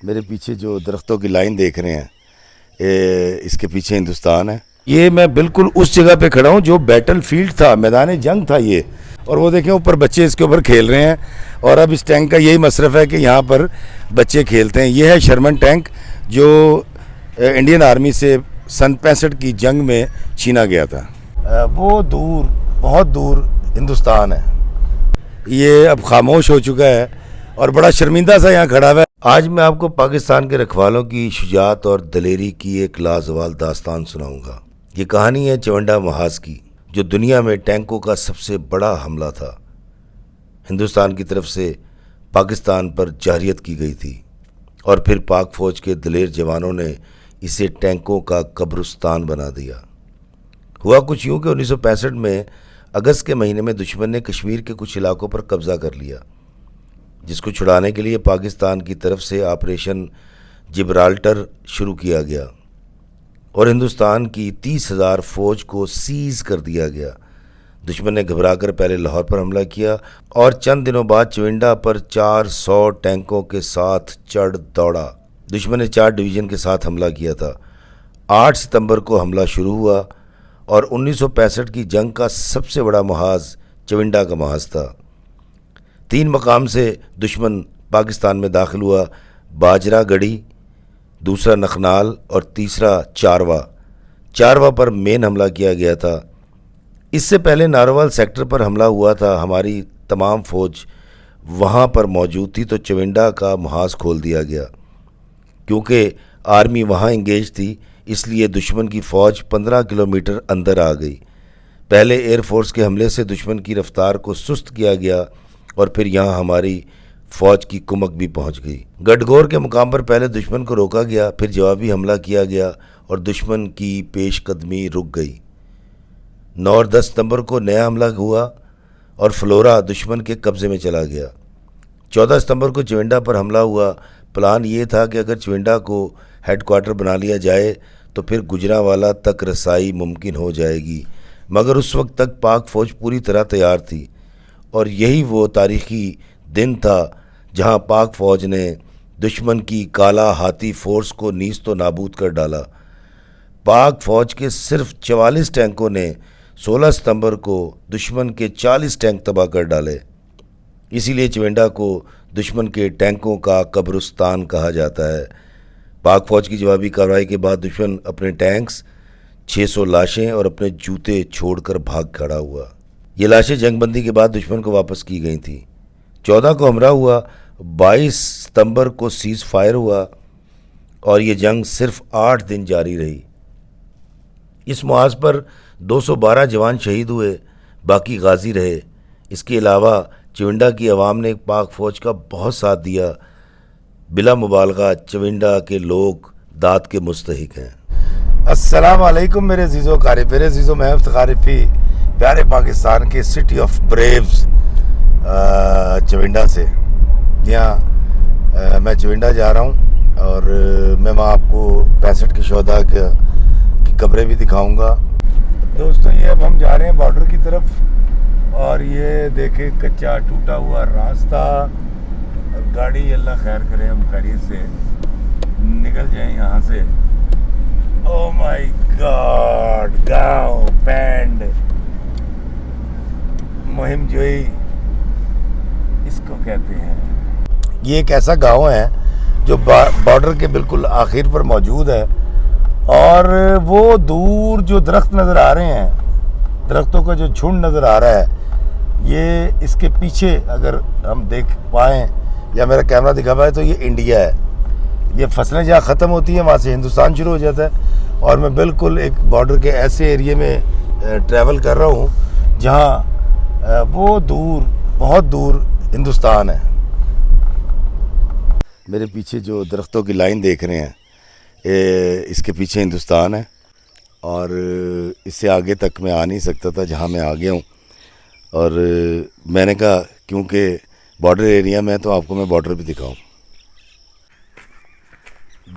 میرے پیچھے جو درختوں کی لائن دیکھ رہے ہیں اس کے پیچھے ہندوستان ہے. یہ میں بالکل اس جگہ پہ کھڑا ہوں جو بیٹل فیلڈ تھا, میدان جنگ تھا یہ. اور وہ دیکھیں اوپر بچے اس کے اوپر کھیل رہے ہیں, اور اب اس ٹینک کا یہی مصرف ہے کہ یہاں پر بچے کھیلتے ہیں. یہ ہے شرمن ٹینک جو انڈین آرمی سے سن 65 کی جنگ میں چھینا گیا تھا. وہ دور, بہت دور ہندوستان ہے. یہ اب خاموش ہو چکا ہے اور بڑا شرمندہ سا یہاں کھڑا ہوا ہے. آج میں آپ کو پاکستان کے رکھوالوں کی شجاعت اور دلیری کی ایک لازوال داستان سناؤں گا. یہ کہانی ہے چونڈا محاذ کی, جو دنیا میں ٹینکوں کا سب سے بڑا حملہ تھا. ہندوستان کی طرف سے پاکستان پر جارحیت کی گئی تھی, اور پھر پاک فوج کے دلیر جوانوں نے اسے ٹینکوں کا قبرستان بنا دیا. ہوا کچھ یوں کہ 1965 میں اگست کے مہینے میں دشمن نے کشمیر کے کچھ علاقوں پر قبضہ کر لیا, جس کو چھڑانے کے لیے پاکستان کی طرف سے آپریشن جبرالٹر شروع کیا گیا, اور ہندوستان کی 30,000 فوج کو سیز کر دیا گیا. دشمن نے گھبرا کر پہلے لاہور پر حملہ کیا, اور چند دنوں بعد چونڈا پر 400 ٹینکوں کے ساتھ چڑھ دوڑا. دشمن نے 4 ڈویژن کے ساتھ حملہ کیا تھا. 8 ستمبر کو حملہ شروع ہوا, اور 1965 کی جنگ کا سب سے بڑا محاذ چونڈا کا محاذ تھا. 3 مقام سے دشمن پاکستان میں داخل ہوا: باجرہ گڑھی, دوسرا نخنال, اور تیسرا چاروا. چاروا پر مین حملہ کیا گیا تھا. اس سے پہلے ناروال سیکٹر پر حملہ ہوا تھا. ہماری تمام فوج وہاں پر موجود تھی, تو چونڈا کا محاذ کھول دیا گیا. کیونکہ آرمی وہاں انگیج تھی, اس لیے دشمن کی فوج 15 کلومیٹر اندر آ گئی. پہلے ایئر فورس کے حملے سے دشمن کی رفتار کو سست کیا گیا, اور پھر یہاں ہماری فوج کی کمک بھی پہنچ گئی. گڈگور کے مقام پر پہلے دشمن کو روکا گیا, پھر جوابی حملہ کیا گیا, اور دشمن کی پیش قدمی رک گئی. 9 اور 10 ستمبر کو نیا حملہ ہوا, اور فلورا دشمن کے قبضے میں چلا گیا. 14 ستمبر کو چونڈا پر حملہ ہوا. پلان یہ تھا کہ اگر چونڈا کو ہیڈ کوارٹر بنا لیا جائے تو پھر گجرانوالہ تک رسائی ممکن ہو جائے گی, مگر اس وقت تک پاک فوج پوری طرح تیار تھی, اور یہی وہ تاریخی دن تھا جہاں پاک فوج نے دشمن کی کالا ہاتھی فورس کو نیست و نابود کر ڈالا. پاک فوج کے صرف 44 ٹینکوں نے 16 ستمبر کو دشمن کے 40 ٹینک تباہ کر ڈالے. اسی لیے چونڈا کو دشمن کے ٹینکوں کا قبرستان کہا جاتا ہے. پاک فوج کی جوابی کارروائی کے بعد دشمن اپنے ٹینکس, 600 لاشیں اور اپنے جوتے چھوڑ کر بھاگ کھڑا ہوا. یہ لاشیں جنگ بندی کے بعد دشمن کو واپس کی گئی تھیں. 14 کو حملہ ہوا. 22 ستمبر کو سیز فائر ہوا, اور یہ جنگ صرف 8 دن جاری رہی. اس محاذ پر 212 جوان شہید ہوئے, باقی غازی رہے. اس کے علاوہ چونڈا کی عوام نے پاک فوج کا بہت ساتھ دیا. بلا مبالغہ چونڈا کے لوگ داد کے مستحق ہیں. السلام علیکم میرے عزیزو قارب, میرے عزیزو, میں افتخار رفیع, پیارے پاکستان کے سٹی آف بریوز چونڈا سے. یہاں میں چونڈا جا رہا ہوں, اور میں وہاں آپ کو 65 کے شہداء کی قبریں بھی دکھاؤں گا. دوستو, یہ اب ہم جا رہے ہیں بارڈر کی طرف, اور یہ دیکھیں کچا ٹوٹا ہوا راستہ. گاڑی اللہ خیر کرے, ہم خیریت سے نکل جائیں یہاں سے. او مائی گاڈ, گاؤں بینڈ مہم جوئی اس کو کہتے ہیں. یہ ایک ایسا گاؤں ہے جو بارڈر کے بالکل آخر پر موجود ہے, اور وہ دور جو درخت نظر آ رہے ہیں, درختوں کا جو جھنڈ نظر آ رہا ہے, یہ اس کے پیچھے اگر ہم دیکھ پائیں یا میرا کیمرہ دکھا پائے تو یہ انڈیا ہے. یہ فصلیں جہاں ختم ہوتی ہیں وہاں سے ہندوستان شروع ہو جاتا ہے, اور میں بالکل ایک بارڈر کے ایسے ایریے میں ٹریول کر رہا ہوں جہاں وہ دور, بہت دور ہندوستان ہے. میرے پیچھے جو درختوں کی لائن دیکھ رہے ہیں اس کے پیچھے ہندوستان ہے, اور اس سے آگے تک میں آ نہیں سکتا تھا جہاں میں آ گیا ہوں. اور میں نے کہا کیونکہ بارڈر ایریا میں تو آپ کو میں بارڈر بھی دکھاؤں.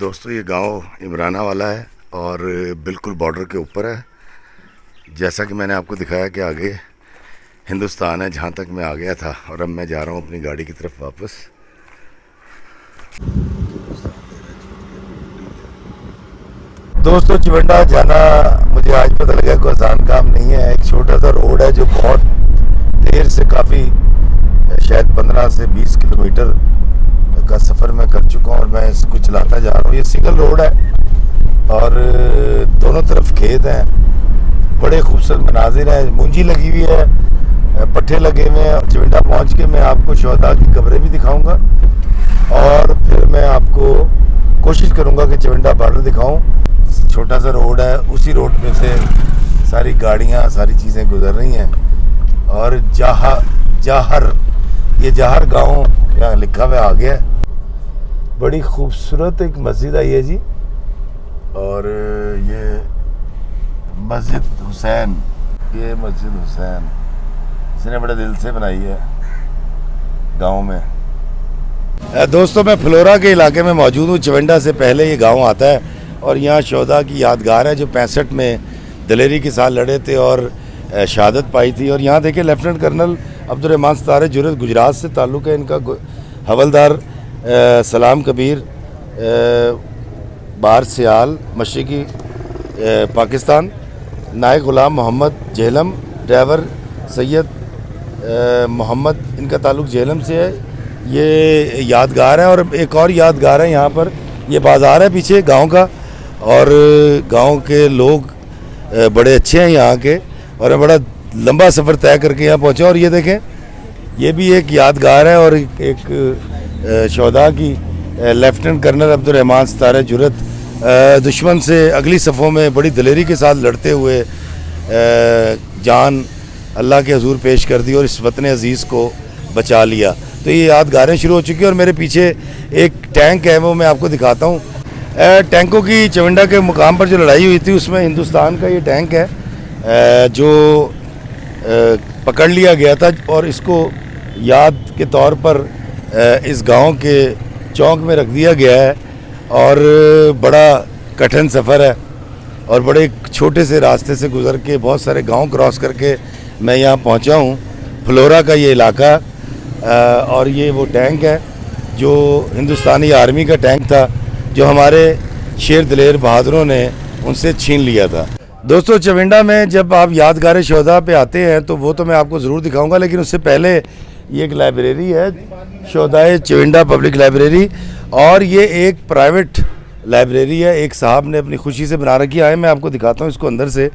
دوستو, یہ گاؤں عمرانہ والا ہے اور بالکل بارڈر کے اوپر ہے. جیسا کہ میں نے آپ کو دکھایا کہ آگے ہندوستان ہے جہاں تک میں آ گیا تھا, اور اب میں جا رہا ہوں اپنی گاڑی کی طرف واپس. دوستوں چونڈا جانا مجھے آج پتہ لگا کوئی آسان کام نہیں ہے. ایک چھوٹا سا روڈ ہے جو بہت دیر سے کافی شاید 15 سے 20 کلومیٹر کا سفر میں کر چکا ہوں اور میں اس کو چلاتا جا رہا ہوں. یہ سنگل روڈ ہے اور دونوں طرف کھیت ہیں. بڑے خوبصورت مناظر ہیں. مونجی لگی ہوئی ہے, پٹھے لگے ہوئے ہیں. چونڈا پہنچ کے میں آپ کو شہداء کی قبریں بھی دکھاؤں گا اور پھر میں آپ کو کوشش کروں گا کہ چونڈا بارڈر دکھاؤں. چھوٹا سا روڈ ہے, اسی روڈ میں سے ساری گاڑیاں ساری چیزیں گزر رہی ہیں. اور جاہر, یہ جاہر گاؤں یہاں لکھا ہوا آ گیا ہے. بڑی خوبصورت ایک مسجد آئی ہے جی. اور یہ مسجد حسین, یہ مسجد حسین اس نے بڑے دل سے بنائی ہے گاؤں میں. دوستوں میں فلورا کے علاقے میں موجود ہوں. چونڈا سے پہلے یہ گاؤں آتا ہے اور یہاں شہداء کی یادگار ہے جو 65 میں دلیری کے ساتھ لڑے تھے اور شہادت پائی تھی. اور یہاں دیکھیں لیفٹیننٹ کرنل عبدالرحمان ستارہ جرت, گجرات سے تعلق ہے ان کا. حوالدار سلام کبیر, بار سیال, مشرقی پاکستان. نائک غلام محمد جہلم, ڈرائیور سید محمد, ان کا تعلق جہلم سے ہے. یہ یادگار ہے. اور ایک اور یادگار ہے یہاں پر, یہ بازار ہے پیچھے گاؤں کا اور گاؤں کے لوگ بڑے اچھے ہیں یہاں کے. اور میں بڑا لمبا سفر طے کر کے یہاں پہنچا. اور یہ دیکھیں یہ بھی ایک یادگار ہے اور ایک شہداء کی. لیفٹیننٹ کرنل عبدالرحمان ستارہ جرت دشمن سے اگلی صفوں میں بڑی دلیری کے ساتھ لڑتے ہوئے جان اللہ کے حضور پیش کر دی اور اس وطن عزیز کو بچا لیا. تو یہ یادگاریں شروع ہو چکی ہیں. اور میرے پیچھے ایک ٹینک ہے وہ میں آپ کو دکھاتا ہوں. ٹینکوں کی چونڈا کے مقام پر جو لڑائی ہوئی تھی اس میں ہندوستان کا یہ ٹینک ہے جو پکڑ لیا گیا تھا اور اس کو یاد کے طور پر اس گاؤں کے چوک میں رکھ دیا گیا ہے. اور بڑا کٹھن سفر ہے اور بڑے چھوٹے سے راستے سے گزر کے بہت سارے گاؤں کراس کر کے میں یہاں پہنچا ہوں. فلورا کا یہ علاقہ اور یہ وہ ٹینک ہے جو ہندوستانی آرمی کا ٹینک تھا جو ہمارے شیر دلیر بہادروں نے ان سے چھین لیا تھا. دوستو چونڈا میں جب آپ یادگار شہداء پہ آتے ہیں تو وہ تو میں آپ کو ضرور دکھاؤں گا, لیکن اس سے پہلے یہ ایک لائبریری ہے شہداء چونڈا پبلک لائبریری. اور یہ ایک پرائیویٹ لائبریری ہے, ایک صاحب نے اپنی خوشی سے بنا رکھی ہے. میں آپ کو دکھاتا ہوں اس کو اندر سے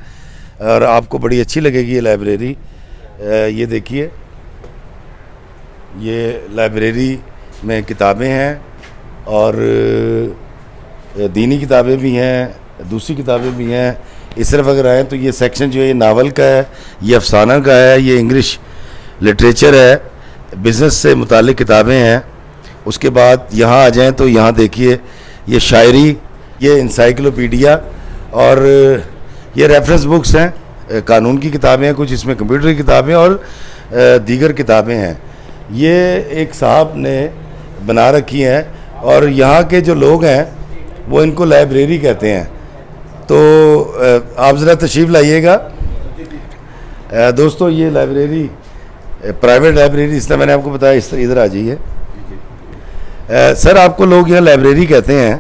اور آپ کو بڑی اچھی لگے گی یہ لائبریری. یہ دیکھیے یہ لائبریری میں کتابیں ہیں اور دینی کتابیں بھی ہیں, دوسری کتابیں بھی ہیں. اس طرف اگر آئیں تو یہ سیکشن جو ہے یہ ناول کا ہے, یہ افسانہ کا ہے, یہ انگلش لٹریچر ہے, بزنس سے متعلق کتابیں ہیں. اس کے بعد یہاں آ جائیں تو یہاں دیکھیے یہ شاعری, یہ انسائکلوپیڈیا اور یہ ریفرنس بکس ہیں, قانون کی کتابیں ہیں, کچھ اس میں کمپیوٹر کی کتابیں اور دیگر کتابیں ہیں. یہ ایک صاحب نے بنا رکھی ہیں اور یہاں کے جو لوگ ہیں وہ ان کو لائبریری کہتے ہیں. تو آپ ذرا تشریف لائیے گا. دوستو یہ لائبریری پرائیویٹ لائبریری, اس طرح میں نے آپ کو بتایا, اس طرح ادھر آ جائیے. سر آپ کو لوگ یہاں لائبریری کہتے ہیں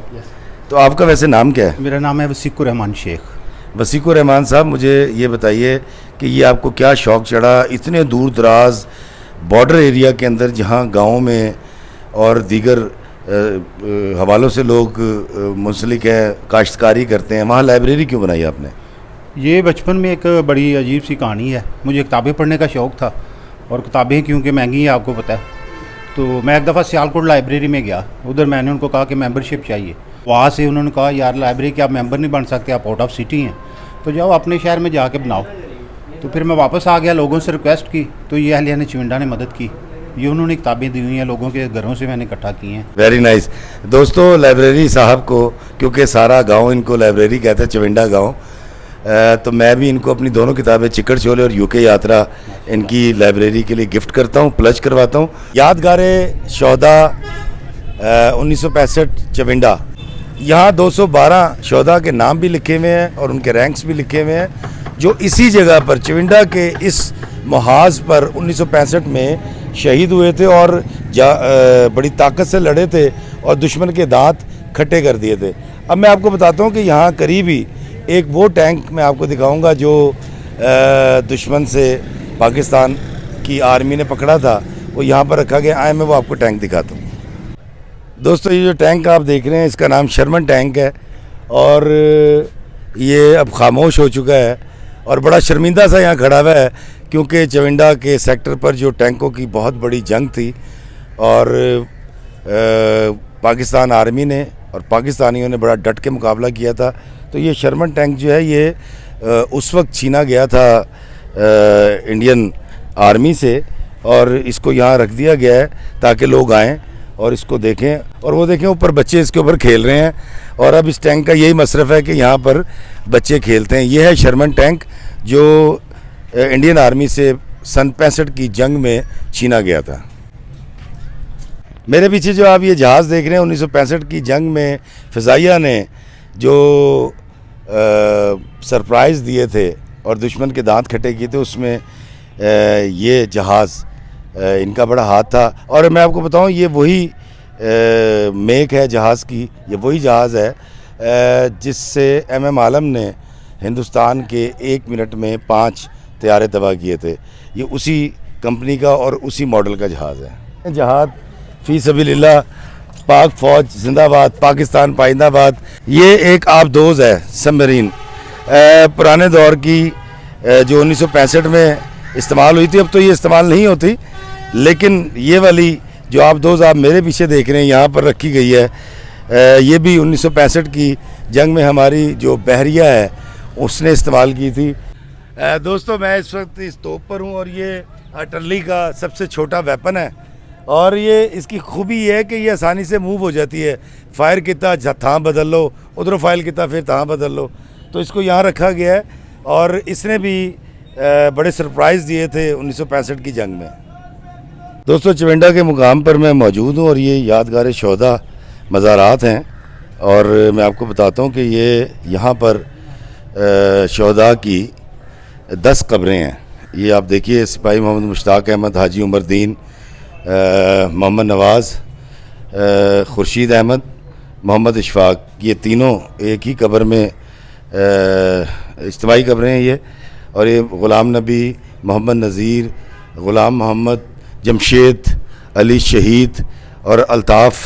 تو آپ کا ویسے نام کیا ہے؟ میرا نام ہے وسیق الرحمان شیخ. وسیق الرحمان صاحب, مجھے یہ بتائیے کہ یہ آپ کو کیا شوق چڑھا اتنے دور دراز بارڈر ایریا کے اندر جہاں گاؤں میں اور دیگر حوالوں سے لوگ منسلک ہیں, کاشتکاری کرتے ہیں, وہاں لائبریری کیوں بنائی آپ نے؟ یہ بچپن میں ایک بڑی عجیب سی کہانی ہے. مجھے کتابیں پڑھنے کا شوق تھا اور کتابیں کیونکہ مہنگی ہیں آپ کو پتہ ہے. تو میں ایک دفعہ سیالکوٹ لائبریری میں گیا. ادھر میں نے ان کو کہا کہ ممبر شپ چاہیے. وہاں سے انہوں نے کہا یار لائبریری کے آپ ممبر نہیں بن سکتے, آپ آؤٹ آف سٹی ہیں, تو جاؤ اپنے شہر میں جا کے بناؤ. تو پھر میں واپس آ گیا, لوگوں سے ریکویسٹ کی تو یہ اہلیہ چونڈا نے مدد کی. یہ انہوں نے کتابیں دی ہوئی ہیں, لوگوں کے گھروں سے میں نے اکٹھا کی ہیں. Very nice. دوستو لائبریری صاحب کو کیونکہ سارا گاؤں ان کو لائبریری کہتا ہے, چونڈا گاؤں, تو میں بھی ان کو اپنی دونوں کتابیں چکڑ چولے اور UK یاترا ان کی لائبریری کے لیے گفٹ کرتا ہوں, پلج کرواتا ہوں. یادگار شہداء 1965 چونڈا, یہاں 212 شہداء کے نام بھی لکھے ہوئے ہیں اور ان کے رینکس بھی لکھے ہوئے ہیں جو اسی جگہ پر چونڈا کے اس محاذ پر 1965 میں شہید ہوئے تھے اور بڑی طاقت سے لڑے تھے اور دشمن کے دانت کھٹے کر دیے تھے. اب میں آپ کو بتاتا ہوں کہ یہاں قریب ہی ایک وہ ٹینک میں آپ کو دکھاؤں گا جو دشمن سے پاکستان کی آرمی نے پکڑا تھا, وہ یہاں پر رکھا گیا. آئے میں وہ آپ کو ٹینک دکھاتا ہوں. دوستو یہ جو ٹینک آپ دیکھ رہے ہیں اس کا نام شرمن ٹینک ہے, اور یہ اب خاموش ہو چکا ہے اور بڑا شرمندہ سا یہاں کھڑا ہوا ہے, کیونکہ چونڈا کے سیکٹر پر جو ٹینکوں کی بہت بڑی جنگ تھی اور پاکستان آرمی نے اور پاکستانیوں نے بڑا ڈٹ کے مقابلہ کیا تھا. تو یہ شرمن ٹینک جو ہے یہ اس وقت چھینا گیا تھا انڈین آرمی سے, اور اس کو یہاں رکھ دیا گیا ہے تاکہ لوگ آئیں اور اس کو دیکھیں. اور وہ دیکھیں اوپر بچے اس کے اوپر کھیل رہے ہیں, اور اب اس ٹینک کا یہی مصرف ہے کہ یہاں پر بچے کھیلتے ہیں. یہ ہے شرمن ٹینک جو انڈین آرمی سے سن 65 کی جنگ میں چھینا گیا تھا. میرے پیچھے جو آپ یہ جہاز دیکھ رہے ہیں 1965 کی جنگ میں فضائیہ نے جو سرپرائز دیے تھے اور دشمن کے دانت کھٹے کیے تھے, اس میں یہ جہاز ان کا بڑا ہاتھ تھا. اور میں آپ کو بتاؤں یہ وہی میک ہے جہاز کی, یہ وہی جہاز ہے جس سے ایم عالم نے ہندوستان کے 1 منٹ میں 5 طیارے تباہ کیے تھے. یہ اسی کمپنی کا اور اسی ماڈل کا جہاز ہے. جہاز فی سبیل اللہ, پاک فوج زندہ باد, پاکستان پائندہ باد. یہ ایک آبدوز ہے سب مرین, پرانے دور کی جو 1965 میں استعمال ہوئی تھی. اب تو یہ استعمال نہیں ہوتی, لیکن یہ والی جو آبدوز آپ میرے پیچھے دیکھ رہے ہیں یہاں پر رکھی گئی ہے, یہ بھی 1965 کی جنگ میں ہماری جو بحریہ ہے اس نے استعمال کی تھی. دوستو میں اس وقت اس توپ پر ہوں, اور یہ ارٹلری کا سب سے چھوٹا ویپن ہے, اور یہ اس کی خوبی یہ ہے کہ یہ آسانی سے موو ہو جاتی ہے. فائر کیتا تھاں بدل لو, ادھر فائر کیتا پھر تھاں بدل لو. تو اس کو یہاں رکھا گیا ہے, اور اس نے بھی بڑے سرپرائز دیے تھے 1965 کی جنگ میں. دوستو چونڈا کے مقام پر میں موجود ہوں, اور یہ یادگار شہداء مزارات ہیں, اور میں آپ کو بتاتا ہوں کہ یہ یہاں پر شہداء کی 10 قبریں ہیں. یہ آپ دیکھیے, سپاہی محمد مشتاق احمد, حاجی عمر دین, محمد نواز, خورشید احمد, محمد اشفاق, یہ تینوں ایک ہی قبر میں اجتماعی قبریں ہیں یہ. اور یہ غلام نبی, محمد نذیر, غلام محمد, جمشید علی شہید, اور الطاف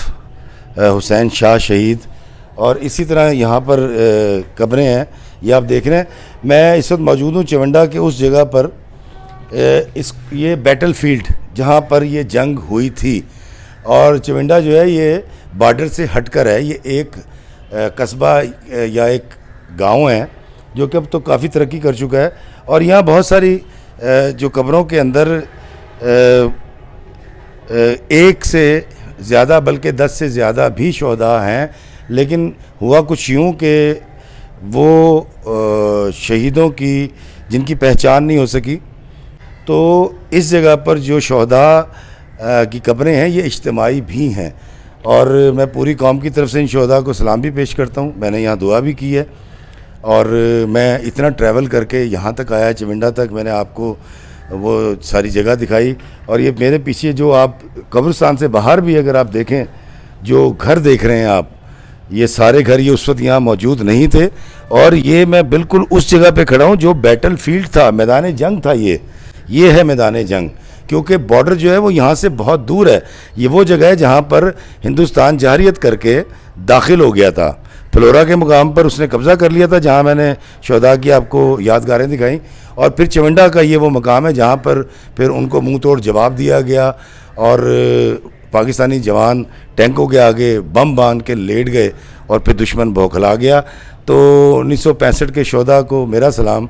حسین شاہ شہید, اور اسی طرح یہاں پر قبریں ہیں. یہ آپ دیکھ رہے ہیں, میں اس وقت موجود ہوں چونڈا کے اس جگہ پر, یہ بیٹل فیلڈ جہاں پر یہ جنگ ہوئی تھی. اور چونڈا جو ہے یہ بارڈر سے ہٹ کر ہے, یہ ایک قصبہ یا ایک گاؤں ہے جو کہ اب تو کافی ترقی کر چکا ہے. اور یہاں بہت ساری جو قبروں کے اندر 1 سے زیادہ بلکہ 10 سے زیادہ بھی شہداء ہیں, لیکن ہوا کچھ یوں کہ وہ شہیدوں کی جن کی پہچان نہیں ہو سکی, تو اس جگہ پر جو شہداء کی قبریں ہیں یہ اجتماعی بھی ہیں. اور میں پوری قوم کی طرف سے ان شہداء کو سلام بھی پیش کرتا ہوں. میں نے یہاں دعا بھی کی ہے, اور میں اتنا ٹریول کر کے یہاں تک آیا چونڈا تک, میں نے آپ کو وہ ساری جگہ دکھائی. اور یہ میرے پیچھے جو آپ قبرستان سے باہر بھی اگر آپ دیکھیں جو گھر دیکھ رہے ہیں آپ, یہ سارے گھر یہ اس وقت یہاں موجود نہیں تھے. اور یہ میں بالکل اس جگہ پہ کھڑا ہوں جو بیٹل فیلڈ تھا, میدان جنگ تھا. یہ ہے میدان جنگ, کیونکہ بارڈر جو ہے وہ یہاں سے بہت دور ہے. یہ وہ جگہ ہے جہاں پر ہندوستان جارحیت کر کے داخل ہو گیا تھا. فلورا کے مقام پر اس نے قبضہ کر لیا تھا, جہاں میں نے شہداء کی آپ کو یادگاریں دکھائیں. اور پھر چونڈا کا یہ وہ مقام ہے جہاں پر پھر ان کو منہ توڑ جواب دیا گیا, اور پاکستانی جوان ٹینکوں کے آگے بم باندھ کے لیٹ گئے, اور پھر دشمن بوکھلا گیا. تو 1965 کے شہداء کو میرا سلام.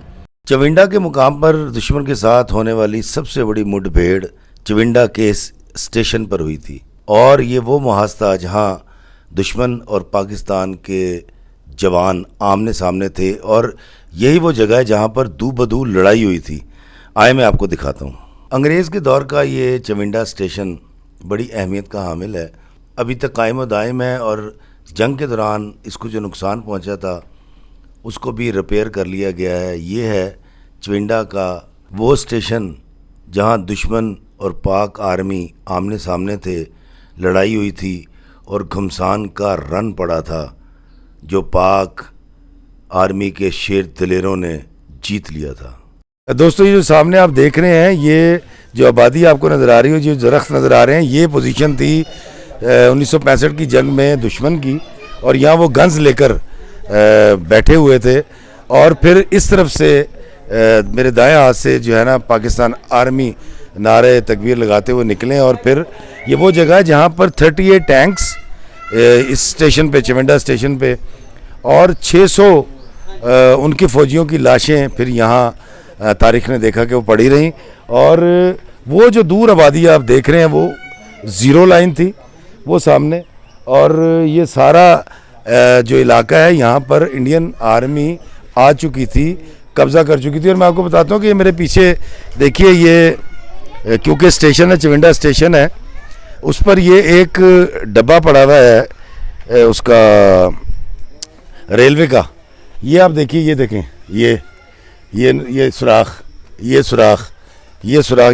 چونڈا کے مقام پر دشمن کے ساتھ ہونے والی سب سے بڑی مڈ بھیڑ چونڈا کے اسٹیشن پر ہوئی تھی, اور یہ وہ محاذ جہاں دشمن اور پاکستان کے جوان آمنے سامنے تھے, اور یہی وہ جگہ ہے جہاں پر دو بدو لڑائی ہوئی تھی. آئے میں آپ کو دکھاتا ہوں. انگریز کے دور کا یہ چونڈا اسٹیشن بڑی اہمیت کا حامل ہے, ابھی تک قائم و دائم ہے, اور جنگ کے دوران اس کو جو نقصان پہنچا تھا اس کو بھی ریپیئر کر لیا گیا ہے. یہ ہے چونڈا کا وہ اسٹیشن جہاں دشمن اور پاک آرمی آمنے سامنے تھے, لڑائی ہوئی تھی, اور گھمسان کا رن پڑا تھا جو پاک آرمی کے شیر دلیروں نے جیت لیا تھا۔ دوستو یہ جو سامنے آپ دیکھ رہے ہیں، یہ جو آبادی آپ کو نظر آ رہی ہے، جو درخت نظر آ رہے ہیں، یہ پوزیشن تھی 1965 کی جنگ میں دشمن کی، اور یہاں وہ گنز لے کر بیٹھے ہوئے تھے، اور پھر اس طرف سے میرے دائیں ہاتھ سے جو ہے نا پاکستان آرمی نعرے تکبیر لگاتے ہوئے نکلے، اور پھر یہ وہ جگہ ہے جہاں پر 38 ٹینکس اس اسٹیشن پہ، چونڈا اسٹیشن پہ، اور 600 ان کے فوجیوں کی لاشیں پھر یہاں تاریخ نے دیکھا کہ وہ پڑی رہیں، اور وہ جو دور آبادی آپ دیکھ رہے ہیں وہ زیرو لائن تھی وہ سامنے، اور یہ سارا جو علاقہ ہے یہاں پر انڈین آرمی آ چکی تھی، قبضہ کر چکی تھی۔ اور میں آپ کو بتاتا ہوں کہ یہ میرے پیچھے دیکھیے، یہ کیونکہ اسٹیشن ہے، چونڈا اسٹیشن ہے، اس پر یہ ایک ڈبہ پڑا ہوا ہے اس کا ریلوے کا، یہ آپ دیکھیے، یہ دیکھیں، یہ سوراخ، یہ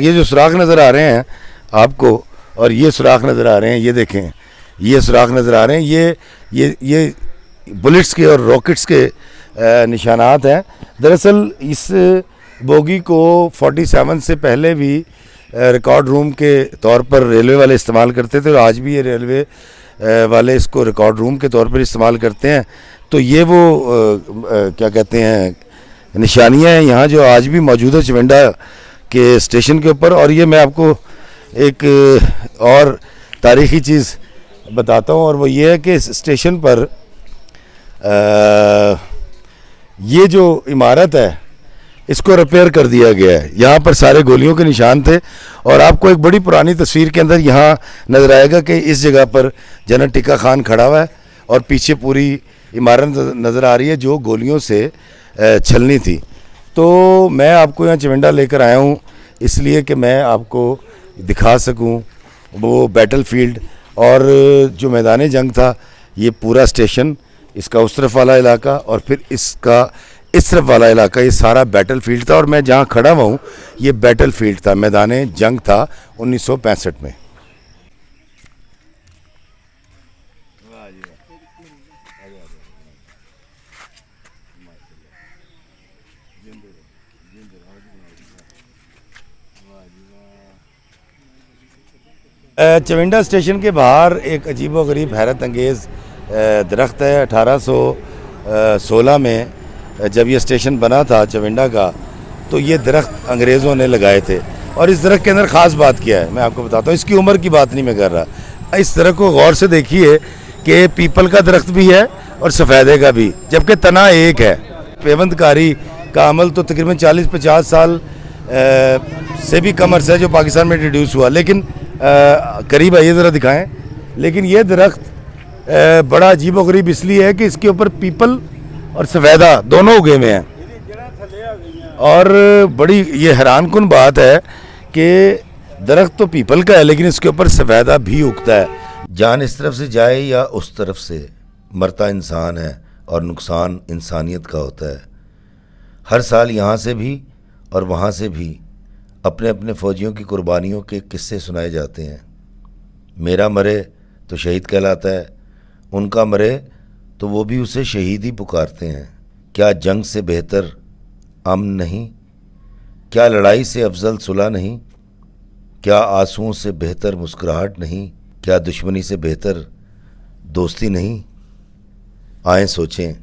جو سوراخ نظر آ رہے ہیں آپ کو، اور یہ سوراخ نظر آ رہے ہیں، یہ دیکھیں، یہ سوراخ نظر آ رہے ہیں، یہ بلٹس کے اور راکٹس کے نشانات ہیں۔ دراصل اس بوگی کو 47 سے پہلے بھی ریکارڈ روم کے طور پر ریلوے والے استعمال کرتے تھے، اور آج بھی یہ ریلوے والے اس کو ریکارڈ روم کے طور پر استعمال کرتے ہیں۔ تو یہ وہ کیا کہتے ہیں نشانیاں ہیں یہاں جو آج بھی موجود ہے چونڈا کے اسٹیشن کے اوپر۔ اور یہ میں آپ کو ایک اور تاریخی چیز بتاتا ہوں، اور وہ یہ ہے کہ اس اسٹیشن پر یہ جو عمارت ہے اس کو ریپیئر کر دیا گیا ہے، یہاں پر سارے گولیوں کے نشان تھے، اور آپ کو ایک بڑی پرانی تصویر کے اندر یہاں نظر آئے گا کہ اس جگہ پر جنرل ٹکا خان کھڑا ہوا ہے، اور پیچھے پوری عمارت نظر آ رہی ہے جو گولیوں سے چھلنی تھی۔ تو میں آپ کو یہاں چونڈا لے کر آیا ہوں اس لیے کہ میں آپ کو دکھا سکوں وہ بیٹل فیلڈ، اور جو میدان جنگ تھا، یہ پورا اسٹیشن، اس کا اس طرف والا علاقہ، اور پھر اس کا اس طرف والا علاقہ، یہ سارا بیٹل فیلڈ تھا، اور میں جہاں کھڑا ہوا ہوں یہ بیٹل فیلڈ تھا، میدان جنگ تھا 1965 میں۔ چونڈا اسٹیشن کے باہر ایک عجیب و غریب حیرت انگیز درخت ہے۔ 1816 میں جب یہ اسٹیشن بنا تھا چونڈا کا، تو یہ درخت انگریزوں نے لگائے تھے، اور اس درخت کے اندر خاص بات کیا ہے میں آپ کو بتاتا ہوں، اس کی عمر کی بات نہیں میں کر رہا، اس درخت کو غور سے دیکھیے کہ پیپل کا درخت بھی ہے اور سفیدے کا بھی، جبکہ تنا ایک ہے۔ پیوند کاری کا عمل تو تقریباً 40-50 سال سے بھی کم عرصہ ہے جو پاکستان میں انٹروڈیوس ہوا، لیکن قریب آئیے ذرا دکھائیں، لیکن یہ درخت بڑا عجیب و غریب اس لیے ہے کہ اس کے اوپر پیپل اور سفیدہ دونوں اگے ہوئے ہیں، اور بڑی یہ حیران کن بات ہے کہ درخت تو پیپل کا ہے لیکن اس کے اوپر سفیدہ بھی اگتا ہے۔ جان اس طرف سے جائے یا اس طرف سے، مرتا انسان ہے اور نقصان انسانیت کا ہوتا ہے۔ ہر سال یہاں سے بھی اور وہاں سے بھی اپنے اپنے فوجیوں کی قربانیوں کے قصے سنائے جاتے ہیں۔ میرا مرے تو شہید کہلاتا ہے، ان کا مرے تو وہ بھی اسے شہید ہی پکارتے ہیں۔ کیا جنگ سے بہتر امن نہیں؟ کیا لڑائی سے افضل صلح نہیں؟ کیا آنسوؤں سے بہتر مسکراہٹ نہیں؟ کیا دشمنی سے بہتر دوستی نہیں؟ آئیں سوچیں،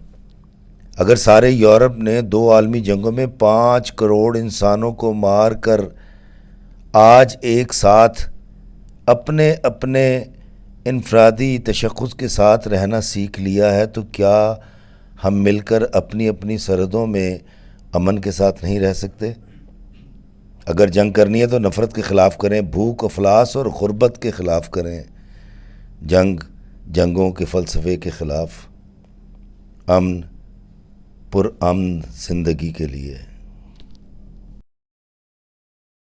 اگر سارے یورپ نے 2 عالمی جنگوں میں 5 کروڑ انسانوں کو مار کر آج ایک ساتھ اپنے اپنے انفرادی تشخص کے ساتھ رہنا سیکھ لیا ہے، تو کیا ہم مل کر اپنی اپنی سرحدوں میں امن کے ساتھ نہیں رہ سکتے؟ اگر جنگ کرنی ہے تو نفرت کے خلاف کریں، بھوک، افلاس اور غربت کے خلاف کریں، جنگوں کے فلسفے کے خلاف، امن پر امن زندگی کے لیے۔